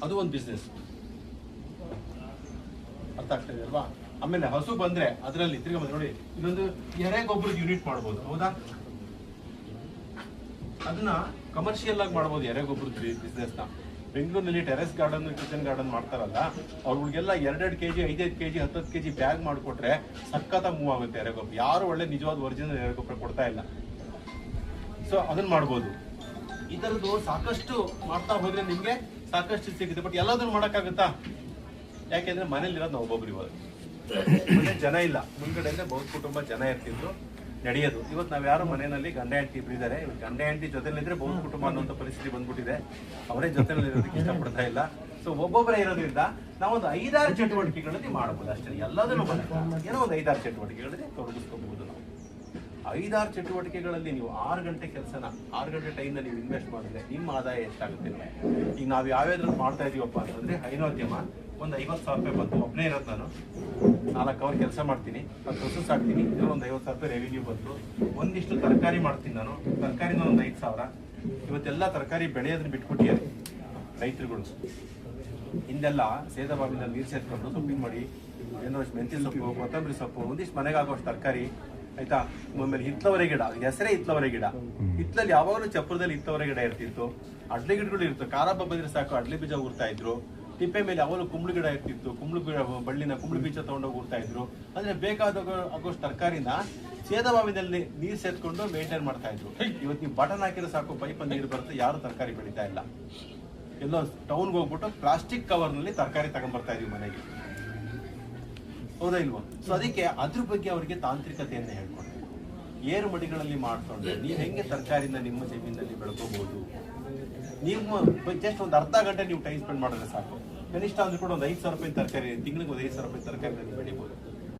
ಅದು ಒಂದು ಬಿಸ್ನೆಸ್. ಅರ್ಥ ಆಗ್ತದೆ ಅಲ್ವಾ? ಆಮೇಲೆ ಹಸು ಬಂದ್ರೆ ಅದರಲ್ಲಿ ತಿರ್ಗಿ ನೋಡಿ ಇನ್ನೊಂದು ಎರೆ ಗೊಬ್ಬರದ ಯೂನಿಟ್ ಮಾಡ್ಬೋದು, ಹೌದಾ? ಅದನ್ನ ಕಮರ್ಷಿಯಲ್ ಆಗಿ ಮಾಡ್ಬೋದು ಎರೆ ಗೊಬ್ಬರದ ಬಿಸ್ನೆಸ್ನ. ಬೆಂಗಳೂರಿನಲ್ಲಿ ಟೆರೆಸ್ ಗಾರ್ಡನ್, ಕಿಚನ್ ಗಾರ್ಡನ್ ಮಾಡ್ತಾರಲ್ಲ, ಅವ್ರಿಗೆಲ್ಲ 2-2 kg 5-5 kg 10 kg ಬ್ಯಾಗ್ ಮಾಡಿಕೊಟ್ರೆ ಸಖತ್ತಾಗಿ ಮೂವ್ ಆಗುತ್ತೆ ಎರೆ ಗೊಬ್ಬರ. ಯಾರು ಒಳ್ಳೆ ನಿಜವಾದ ಒರಿಜಿನಲ್ ಎರೆ ಗೊಬ್ಬರ ಕೊಡ್ತಾ ಇಲ್ಲ. ಸೊ ಅದನ್ನ ಮಾಡ್ಬೋದು. ಈ ಥರದ್ದು ಸಾಕಷ್ಟು ಮಾಡ್ತಾ ಹೋದ್ರೆ ನಿಮ್ಗೆ ಸಾಕಷ್ಟು ಸಿಗುತ್ತೆ. ಬಟ್ ಎಲ್ಲದನ್ನು ಮಾಡೋಕ್ಕಾಗುತ್ತಾ? ಯಾಕೆಂದ್ರೆ ಮನೇಲಿ ಇರೋದು ನಾವು ಒಬ್ಬೊಬ್ರು. ಇವಾಗ ಮನೆ ಜನ ಇಲ್ಲ, ಮುಂದ್ಗಡೆ ಅಂದ್ರೆ ಬಹು ಕುಟುಂಬ ಜನ ಇರ್ತಿದ್ರು, ನಡೆಯೋದು. ಇವತ್ತು ನಾವ್ ಯಾರು ಮನೆಯಲ್ಲಿ ಗಂಡ ಹೆಂಡತಿ ಇಬ್ರು ಇದ್ದಾರೆ. ಗಂಡ ಹೆಂಡತಿ ಜೊತೆಲಿದ್ರೆ ಬಹು ಕುಟುಂಬ ಅನ್ನುವಂಥ ಪರಿಸ್ಥಿತಿ ಬಂದ್ಬಿಟ್ಟಿದೆ. ಅವರೇ ಜೊತೆಲಿ ಇರೋದಕ್ಕೆ ಇಷ್ಟಪಡ್ತಾ ಇಲ್ಲ. ಸೊ ಒಬ್ಬೊಬ್ಬರೇ ಇರೋದ್ರಿಂದ ನಾವೊಂದು 5-6 ಚಟುವಟಿಕೆಗಳಲ್ಲಿ ಮಾಡ್ಬೋದು ಅಷ್ಟೇ. ಎಲ್ಲದನ್ನು ಏನೋ ಒಂದು 5-6 ಚಟುವಟಿಕೆಗಳಲ್ಲಿ ತೊಡಗಿಸ್ಕೋಬಹುದು ನಾವು. 5-6 ಚಟುವಟಿಕೆಗಳಲ್ಲಿ ನೀವು 6 ಗಂಟೆ ಕೆಲಸನ 6 ಗಂಟೆ ಟೈಮ್ನ ನೀವು ಇನ್ವೆಸ್ಟ್ ಮಾಡಿದ್ರೆ ನಿಮ್ಮ ಆದಾಯ ಎಷ್ಟಾಗುತ್ತೆ? ಈಗ ನಾವು ಯಾವ್ಯಾವ್ದ್ರಲ್ಲಿ ಮಾಡ್ತಾ ಇದೀವಪ್ಪ ಅಂತಂದ್ರೆ, ಹೈನೋದ್ಯಮ ಒಂದು 50,000 ರೂಪಾಯಿ ಬಂತು. ಒಬ್ಬನೇ ಇರೋದು ನಾನು, 4 ಅವರ್ ಕೆಲಸ ಮಾಡ್ತೀನಿ, 10 ಹಸು ಸಾಕ್ತೀನಿ, ಇದ್ರ ಒಂದು 50,000 ರೂಪಾಯಿ ರೆವಿನ್ಯೂ ಬಂತು. ಒಂದಿಷ್ಟು ತರಕಾರಿ ಮಾಡ್ತೀನಿ ನಾನು, ತರಕಾರಿನ ಒಂದು 5,000. ಇವತ್ತೆಲ್ಲ ತರಕಾರಿ ಬೆಳೆಯೋದನ್ನ ಬಿಟ್ಬಿಟ್ಟಿದ್ದಾರೆ ರೈತರುಗಳು. ಹಿಂದೆಲ್ಲ ಸೇದಬಾವಿನಲ್ಲಿ ನೀರು ಸೇರ್ಕೊಂಡು ಸೊಪ್ಪಿನ ಮಾಡಿ, ಏನೋ ಮೆಂತ್ಯ ಸೊಪ್ಪು, ಕೊತ್ತಂಬರಿ ಸೊಪ್ಪು, ಒಂದಿಷ್ಟು ಮನೆಗೆ ಆಗೋಷ್ಟು ತರಕಾರಿ, ಆಯ್ತಾ? ಆಮೇಲೆ ಹಿತ್ತಲವರೆ ಗಿಡ, ಹೆಸರೇ ಹಿತ್ತಲವರೆ ಗಿಡ. ಹಿತ್ತಲಲ್ಲಿ ಯಾವಾಗಲೂ ಚಪ್ಪರದಲ್ಲಿ ಹಿತ್ತಲವರೆ ಗಿಡ ಇರ್ತಿತ್ತು. ಅಡ್ಲೆ ಗಿಡಗಳು ಇರ್ತು. ಖಾರ ಬಂದ್ರೆ ಸಾಕು ಅಡ್ಲೆ ಬೀಜ ಊರ್ತಾ ಇದ್ರು. ತಿಪ್ಪೆ ಮೇಲೆ ಯಾವಾಗಲೂ ಕುಂಬಳು ಗಿಡ ಇರ್ತಿತ್ತು. ಕುಂಬಳು ಗಿಡ ಬಳ್ಳಿನ ಕುಂಬಳು ಬೀಜ ತಗೊಂಡೋಗಿ ಊರ್ತಾ ಇದ್ರು. ಅಂದ್ರೆ ಬೇಕಾದಾಗ ಆಗೋಷ್ಟು ತರಕಾರಿನ ಸೇದಬಾವಿನಲ್ಲಿ ನೀರು ಸೇರ್ಕೊಂಡು ಮೇಂಟೈನ್ ಮಾಡ್ತಾ ಇದ್ರು. ಇವತ್ತು ನೀವು ಬಟನ್ ಹಾಕಿದ್ರೆ ಸಾಕು ಪೈಪ್ ನೀರು ಬರುತ್ತೆ, ಯಾರು ತರಕಾರಿ ಬೆಳೀತಾ ಇಲ್ಲ. ಎಲ್ಲೋ ಟೌನ್ಗೆ ಹೋಗ್ಬಿಟ್ಟು ಪ್ಲಾಸ್ಟಿಕ್ ಕವರ್ನಲ್ಲಿ ತರಕಾರಿ ತಗೊಂಡ್ಬರ್ತಾ ಇದೀವಿ ಮನೆಗೆ, ಹೌದಾ ಇಲ್ವಾ? ಸೊ ಅದಕ್ಕೆ ಅದ್ರ ಬಗ್ಗೆ ಅವರಿಗೆ ತಾಂತ್ರಿಕತೆಯನ್ನು ಹೇಳ್ಕೊಡ್ತೀವಿ. ಏರು ಮಡಿಗಳಲ್ಲಿ ಮಾಡ್ಕೊಂಡ್ರೆ ನೀವು ಹೆಂಗೆ ತರಕಾರಿನ ನಿಮ್ಮ ಜಮೀನಲ್ಲಿ ಬೆಳ್ಕೋಬಹುದು. ನೀವು ಜಸ್ಟ್ ಒಂದು ಅರ್ಧ ಗಂಟೆ ನೀವು ಟೈಮ್ ಸ್ಪೆಂಡ್ ಮಾಡಿದ್ರೆ ಸಾಕು. ಕನಿಷ್ಠ ಅಂದ್ರೂ ಕೂಡ ಒಂದು 5,000 ರೂಪಾಯಿ ತರಕಾರಿ, ತಿಂಗಳಿಗೆ ಒಂದು 5,000 ರೂಪಾಯಿ ತರಕಾರಿ ಬೆಳಿಬಹುದು.